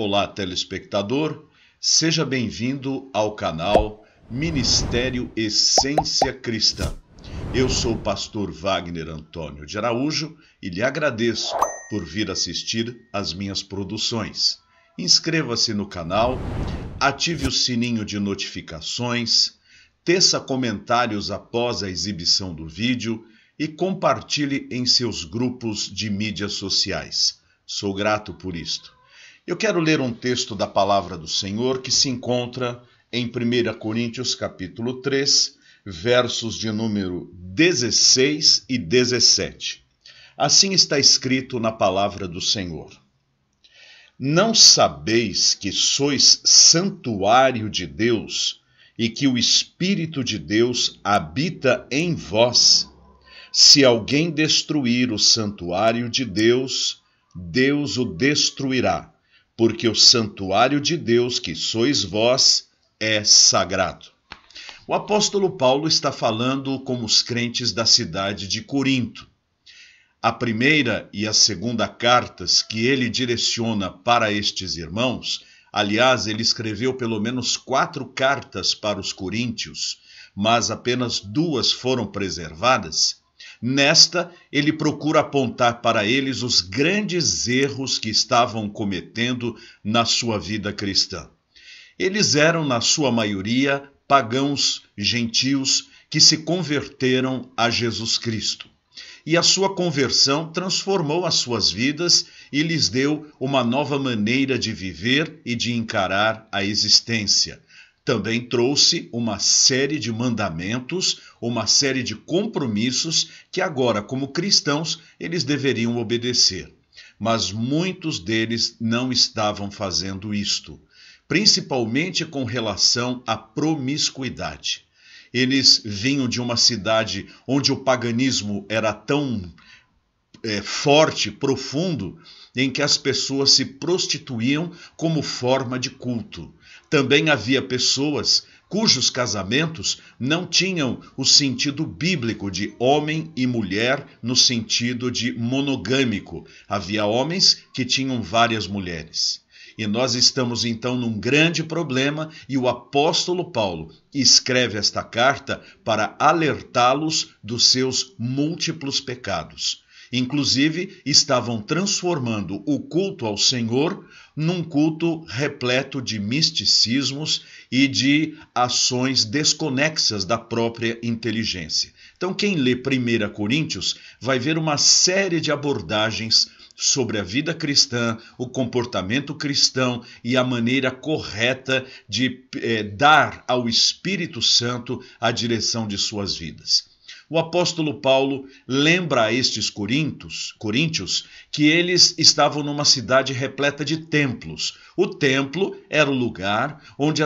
Olá, telespectador, seja bem-vindo ao canal Ministério Essência Cristã. Eu sou o pastor Wagner Antônio de Araújo e lhe agradeço por vir assistir às minhas produções. Inscreva-se no canal, ative o sininho de notificações, teça comentários após a exibição do vídeo e compartilhe em seus grupos de mídias sociais. Sou grato por isto. Eu quero ler um texto da Palavra do Senhor que se encontra em 1 Coríntios capítulo 3, versos de número 16 e 17. Assim está escrito na Palavra do Senhor. Não sabeis que sois santuário de Deus e que o Espírito de Deus habita em vós? Se alguém destruir o santuário de Deus, Deus o destruirá, porque o santuário de Deus, que sois vós, é sagrado. O apóstolo Paulo está falando com os crentes da cidade de Corinto. A primeira e a segunda cartas que ele direciona para estes irmãos, aliás, ele escreveu pelo menos 4 cartas para os coríntios, mas apenas 2 foram preservadas. Nesta, ele procura apontar para eles os grandes erros que estavam cometendo na sua vida cristã. Eles eram, na sua maioria, pagãos, gentios, que se converteram a Jesus Cristo. E a sua conversão transformou as suas vidas e lhes deu uma nova maneira de viver e de encarar a existência. Também trouxe uma série de mandamentos, uma série de compromissos que agora, como cristãos, eles deveriam obedecer. Mas muitos deles não estavam fazendo isto, principalmente com relação à promiscuidade. Eles vinham de uma cidade onde o paganismo era tão forte, profundo, em que as pessoas se prostituíam como forma de culto. Também havia pessoas cujos casamentos não tinham o sentido bíblico de homem e mulher no sentido de monogâmico. Havia homens que tinham várias mulheres. E nós estamos então num grande problema e o apóstolo Paulo escreve esta carta para alertá-los dos seus múltiplos pecados. Inclusive, estavam transformando o culto ao Senhor num culto repleto de misticismos e de ações desconexas da própria inteligência. Então, quem lê 1 Coríntios vai ver uma série de abordagens sobre a vida cristã, o comportamento cristão e a maneira correta de dar ao Espírito Santo a direção de suas vidas. O apóstolo Paulo lembra a estes coríntios que eles estavam numa cidade repleta de templos. O templo era o lugar onde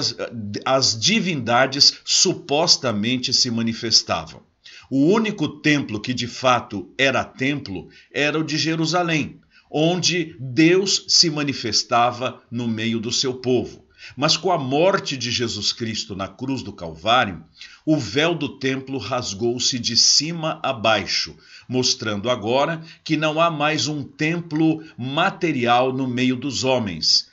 as divindades supostamente se manifestavam. O único templo que de fato era templo era o de Jerusalém, onde Deus se manifestava no meio do seu povo. Mas com a morte de Jesus Cristo na cruz do Calvário, o véu do templo rasgou-se de cima a baixo, mostrando agora que não há mais um templo material no meio dos homens.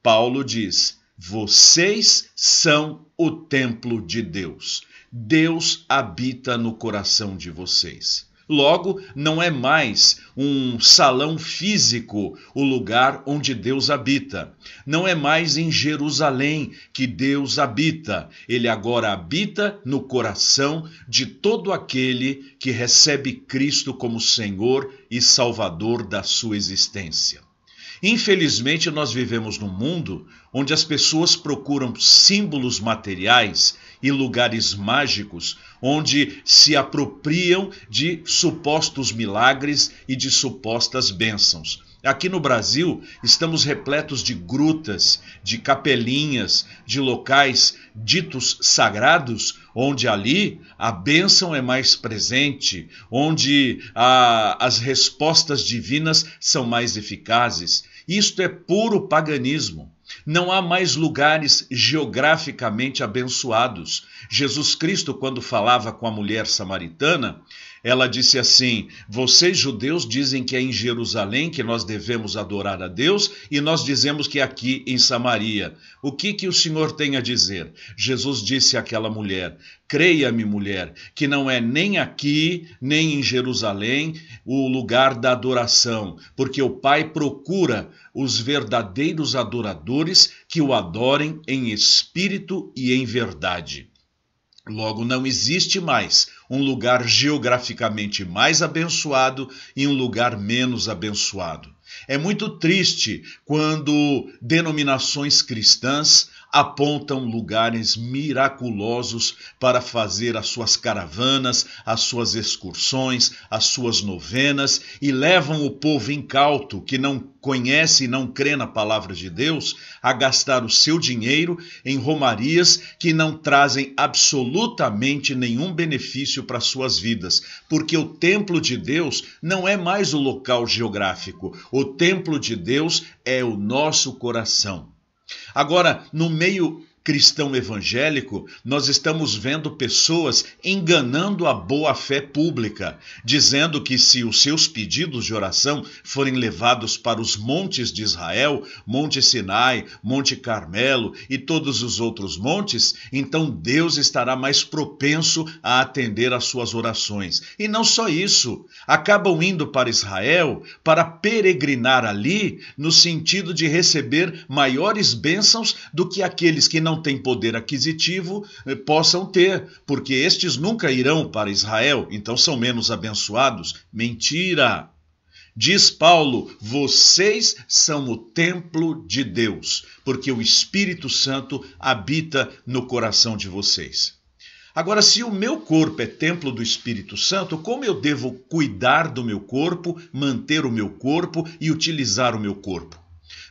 Paulo diz: vocês são o templo de Deus. Deus habita no coração de vocês. Logo, não é mais um salão físico o lugar onde Deus habita. Não é mais em Jerusalém que Deus habita. Ele agora habita no coração de todo aquele que recebe Cristo como Senhor e Salvador da sua existência. Infelizmente, nós vivemos num mundo onde as pessoas procuram símbolos materiais e lugares mágicos, onde se apropriam de supostos milagres e de supostas bênçãos. Aqui no Brasil, estamos repletos de grutas, de capelinhas, de locais ditos sagrados, onde ali a bênção é mais presente, onde as respostas divinas são mais eficazes. Isto é puro paganismo. Não há mais lugares geograficamente abençoados. Jesus Cristo, quando falava com a mulher samaritana, Ela disse assim: vocês judeus dizem que é em Jerusalém que nós devemos adorar a Deus e nós dizemos que é aqui em Samaria. O que o Senhor tem a dizer? Jesus disse àquela mulher: creia-me, mulher, que não é nem aqui, nem em Jerusalém o lugar da adoração, porque o Pai procura os verdadeiros adoradores que o adorem em espírito e em verdade. Logo, não existe mais um lugar geograficamente mais abençoado e um lugar menos abençoado. É muito triste quando denominações cristãs apontam lugares miraculosos para fazer as suas caravanas, as suas excursões, as suas novenas e levam o povo incauto, que não conhece e não crê na palavra de Deus, a gastar o seu dinheiro em romarias que não trazem absolutamente nenhum benefício para suas vidas, porque o templo de Deus não é mais o local geográfico, o templo de Deus é o nosso coração. Agora, no meio cristão evangélico, nós estamos vendo pessoas enganando a boa-fé pública, dizendo que se os seus pedidos de oração forem levados para os montes de Israel, Monte Sinai, Monte Carmelo e todos os outros montes, então Deus estará mais propenso a atender às suas orações. E não só isso, acabam indo para Israel para peregrinar ali no sentido de receber maiores bênçãos do que aqueles que não têm poder aquisitivo possam ter, porque estes nunca irão para Israel, então são menos abençoados. Mentira! Diz Paulo, vocês são o templo de Deus, porque o Espírito Santo habita no coração de vocês. Agora, se o meu corpo é templo do Espírito Santo, como eu devo cuidar do meu corpo, manter o meu corpo e utilizar o meu corpo?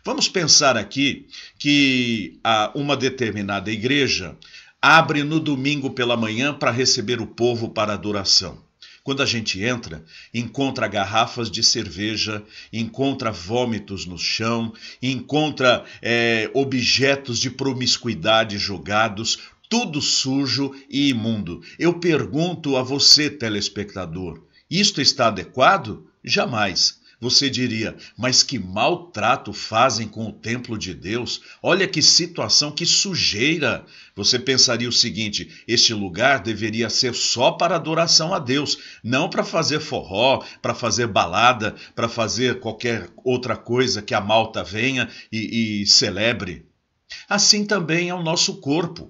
Vamos pensar aqui que uma determinada igreja abre no domingo pela manhã para receber o povo para adoração. Quando a gente entra, encontra garrafas de cerveja, encontra vômitos no chão, encontra objetos de promiscuidade jogados, tudo sujo e imundo. Eu pergunto a você, telespectador, isto está adequado? Jamais. Você diria, mas que maltrato fazem com o templo de Deus? Olha que situação, que sujeira! Você pensaria o seguinte, este lugar deveria ser só para adoração a Deus, não para fazer forró, para fazer balada, para fazer qualquer outra coisa que a malta venha e celebre. Assim também é o nosso corpo.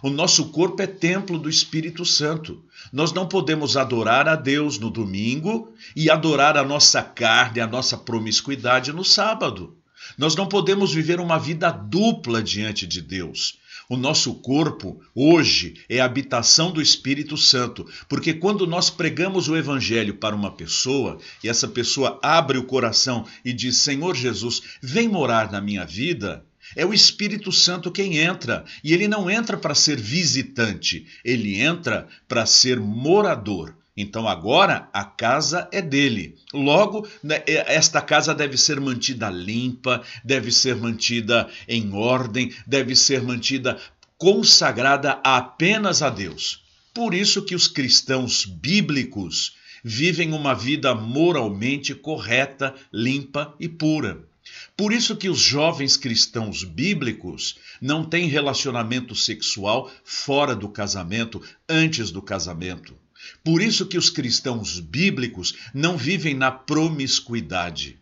O nosso corpo é templo do Espírito Santo. Nós não podemos adorar a Deus no domingo e adorar a nossa carne, a nossa promiscuidade no sábado. Nós não podemos viver uma vida dupla diante de Deus. O nosso corpo, hoje, é a habitação do Espírito Santo, porque quando nós pregamos o Evangelho para uma pessoa, e essa pessoa abre o coração e diz, Senhor Jesus, vem morar na minha vida, é o Espírito Santo quem entra, e ele não entra para ser visitante, ele entra para ser morador. Então agora a casa é dele. Logo, esta casa deve ser mantida limpa, deve ser mantida em ordem, deve ser mantida consagrada apenas a Deus. Por isso que os cristãos bíblicos vivem uma vida moralmente correta, limpa e pura. Por isso que os jovens cristãos bíblicos não têm relacionamento sexual fora do casamento, antes do casamento. Por isso que os cristãos bíblicos não vivem na promiscuidade,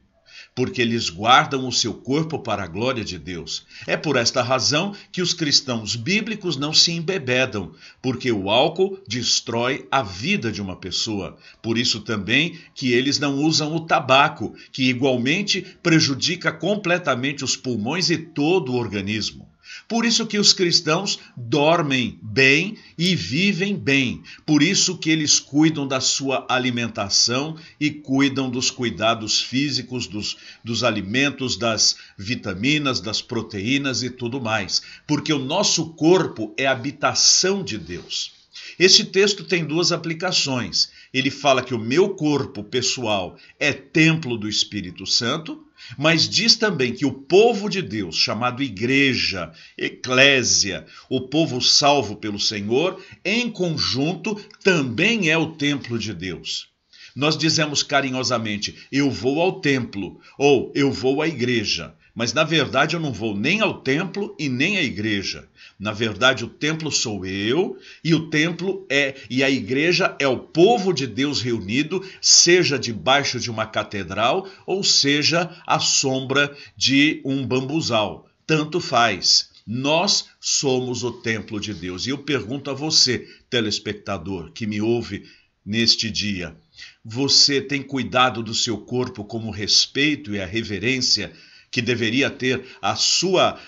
porque eles guardam o seu corpo para a glória de Deus. É por esta razão que os cristãos bíblicos não se embebedam, porque o álcool destrói a vida de uma pessoa. Por isso também que eles não usam o tabaco, que igualmente prejudica completamente os pulmões e todo o organismo. Por isso que os cristãos dormem bem e vivem bem. Por isso que eles cuidam da sua alimentação e cuidam dos cuidados físicos, dos alimentos, das vitaminas, das proteínas e tudo mais. Porque o nosso corpo é a habitação de Deus. Esse texto tem duas aplicações. Ele fala que o meu corpo pessoal é templo do Espírito Santo Mas diz também que o povo de Deus, chamado igreja, eclésia, o povo salvo pelo Senhor, em conjunto, também é o templo de Deus. Nós dizemos carinhosamente, eu vou ao templo, ou eu vou à igreja. Mas na verdade eu não vou nem ao templo e nem à igreja. Na verdade o templo sou eu e a igreja é o povo de Deus reunido, seja debaixo de uma catedral ou seja à sombra de um bambuzal. Tanto faz. Nós somos o templo de Deus. E eu pergunto a você, telespectador, que me ouve neste dia, você tem cuidado do seu corpo como o respeito e a reverência que deveria ter a sua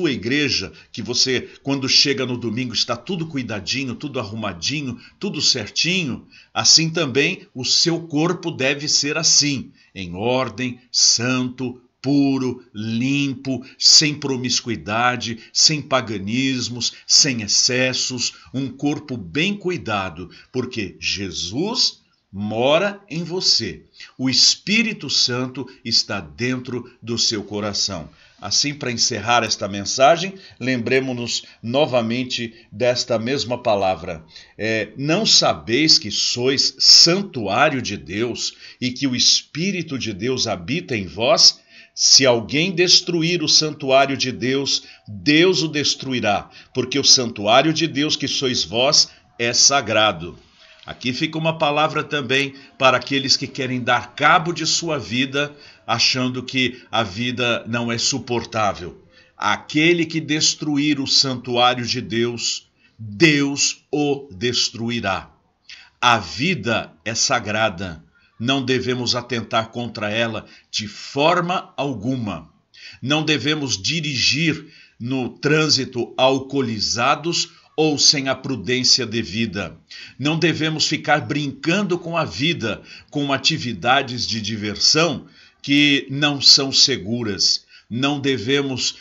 igreja, que você, quando chega no domingo, está tudo cuidadinho, tudo arrumadinho, tudo certinho? Assim também o seu corpo deve ser assim, em ordem, santo, puro, limpo, sem promiscuidade, sem paganismos, sem excessos, um corpo bem cuidado, porque Jesus mora em você. O Espírito Santo está dentro do seu coração. Assim, para encerrar esta mensagem, lembremos-nos novamente desta mesma palavra. Não sabeis que sois santuário de Deus e que o Espírito de Deus habita em vós? Se alguém destruir o santuário de Deus, Deus o destruirá, porque o santuário de Deus que sois vós é sagrado. Aqui fica uma palavra também para aqueles que querem dar cabo de sua vida, achando que a vida não é suportável. Aquele que destruir o santuário de Deus, Deus o destruirá. A vida é sagrada, não devemos atentar contra ela de forma alguma. Não devemos dirigir no trânsito alcoolizados ou sem a prudência devida. Não devemos ficar brincando com a vida, com atividades de diversão que não são seguras. Não devemos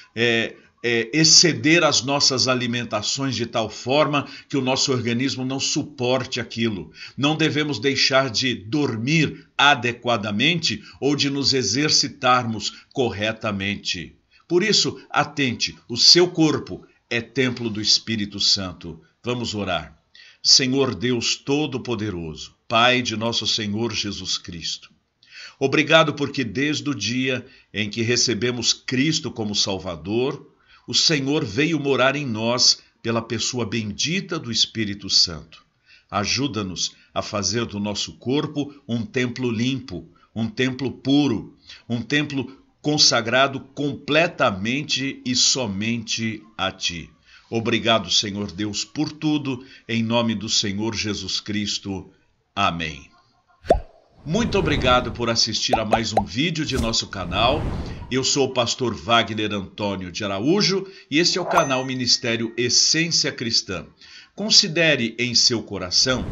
exceder as nossas alimentações de tal forma que o nosso organismo não suporte aquilo. Não devemos deixar de dormir adequadamente ou de nos exercitarmos corretamente. Por isso, atente, o seu corpo é templo do Espírito Santo. Vamos orar. Senhor Deus Todo-Poderoso, Pai de nosso Senhor Jesus Cristo, obrigado porque desde o dia em que recebemos Cristo como Salvador, o Senhor veio morar em nós pela pessoa bendita do Espírito Santo. Ajuda-nos a fazer do nosso corpo um templo limpo, um templo puro, um templo consagrado completamente e somente a Ti. Obrigado, Senhor Deus, por tudo, em nome do Senhor Jesus Cristo. Amém. Muito obrigado por assistir a mais um vídeo de nosso canal. Eu sou o pastor Wagner Antônio de Araújo e este é o canal Ministério Essência Cristã. Considere em seu coração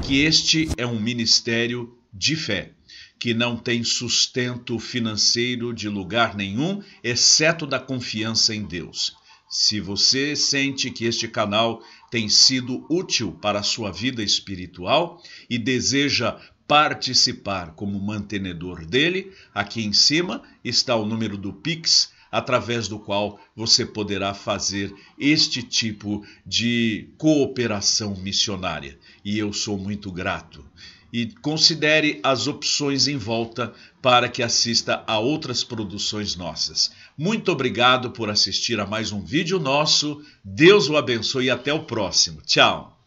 que este é um ministério de fé, que não tem sustento financeiro de lugar nenhum, exceto da confiança em Deus. Se você sente que este canal tem sido útil para a sua vida espiritual e deseja participar como mantenedor dele, aqui em cima está o número do Pix, através do qual você poderá fazer este tipo de cooperação missionária. E eu sou muito grato. E considere as opções em volta para que assista a outras produções nossas. Muito obrigado por assistir a mais um vídeo nosso. Deus o abençoe e até o próximo. Tchau!